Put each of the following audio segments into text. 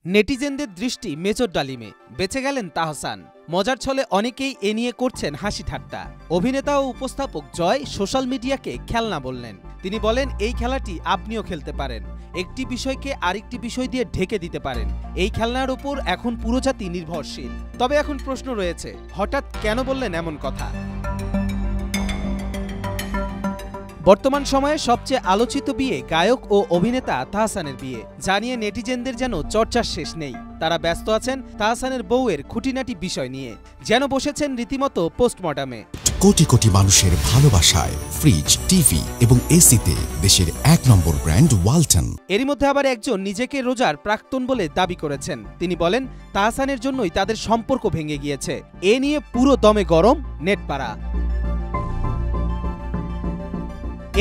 নেটিজেনদের দৃষ্টি মেজর ডালিমে, বেঁচে গেলেন তাহসান। মজার ছলে অনেকেই এ নিয়ে করছেন হাসি ঠাট্টা। অভিনেতা ও উপস্থাপক জয় সোশ্যাল মিডিয়াকে খেলনা বললেন। তিনি বলেন, এই খেলাটি আপনিও খেলতে পারেন, একটি বিষয়কে আরেকটি বিষয় দিয়ে ঢেকে দিতে পারেন। এই খেলনার উপর এখন পুরো জাতি নির্ভরশীল। তবে এখন প্রশ্ন রয়েছে, হঠাৎ কেন বললেন এমন কথা? বর্তমান সময়ে সবচেয়ে আলোচিত বিয়ে গায়ক ও অভিনেতা তাহসানের বিয়ে, যা নিয়ে নেটিজেনদের যেন চর্চার শেষ নেই। তারা ব্যস্ত আছেন তাহসানের বউয়ের খুঁটিনাটি বিষয় নিয়ে, যেন বসেছেন রীতিমতো পোস্টমর্টামে। কোটি কোটি মানুষের ভালোবাসায় ফ্রিজ, টিভি এবং এসিতে দেশের ১ নম্বর ব্র্যান্ড ওয়ালটন। এরই মধ্যে আবার একজন নিজেকে রোজার প্রাক্তন বলে দাবি করেছেন। তিনি বলেন, তাহসানের জন্যই তাদের সম্পর্ক ভেঙে গিয়েছে। এ নিয়ে পুরো দমে গরম নেটপাড়া।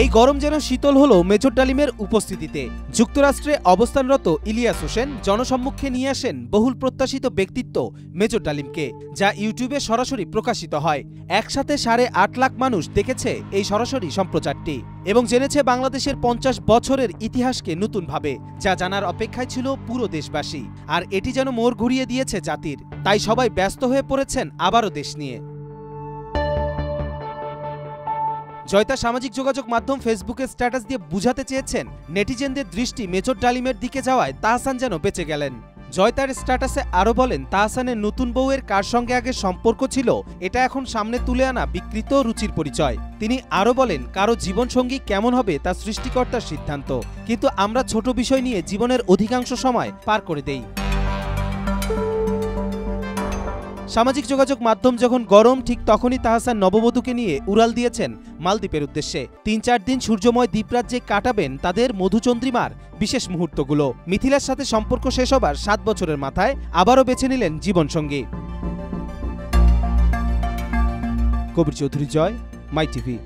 এই গরম যেন শীতল হলো মেজর ডালিমের উপস্থিতিতে। যুক্তরাষ্ট্রে অবস্থানরত ইলিয়াস হোসেন জনসম্মুখে নিয়ে আসেন বহুল প্রত্যাশিত ব্যক্তিত্ব মেজর ডালিমকে, যা ইউটিউবে সরাসরি প্রকাশিত হয়। একসাথে ৮.৫ লাখ মানুষ দেখেছে এই সরাসরি সম্প্রচারটি এবং জেনেছে বাংলাদেশের ৫০ বছরের ইতিহাসকে নতুনভাবে, যা জানার অপেক্ষায় ছিল পুরো দেশবাসী। আর এটি যেন মোড় ঘুরিয়ে দিয়েছে জাতির। তাই সবাই ব্যস্ত হয়ে পড়েছেন আবারও দেশ নিয়ে। জয় তার সামাজিক যোগাযোগ মাধ্যম ফেসবুকে স্ট্যাটাস দিয়ে বুঝাতে চেয়েছেন, নেটিজেনদের দৃষ্টি মেজর ডালিমের দিকে যাওয়ায় তাহসান যেন বেঁচে গেলেন। জয় তার স্ট্যাটাসে আরও বলেন, তাহসানের নতুন বউয়ের কার সঙ্গে আগে সম্পর্ক ছিল এটা এখন সামনে তুলে আনা বিকৃত রুচির পরিচয়। তিনি আরও বলেন, কারো জীবনসঙ্গী কেমন হবে তা সৃষ্টিকর্তার সিদ্ধান্ত, কিন্তু আমরা ছোট বিষয় নিয়ে জীবনের অধিকাংশ সময় পার করে দেই। সামাজিক যোগাযোগ মাধ্যম যখন গরম, ঠিক তখনই তাহসান নববধূকে নিয়ে উড়াল দিয়েছেন মালদ্বীপের উদ্দেশ্যে। ৩-৪ দিন সূর্যময় দ্বীপরাজ্যে কাটাবেন তাদের মধুচন্দ্রিমার বিশেষ মুহূর্তগুলো। মিথিলার সাথে সম্পর্ক শেষ হবার ৭ বছরের মাথায় আবারও বেছে নিলেন জীবনসঙ্গী। কবির চৌধুরী, জয়, মাই টিভি।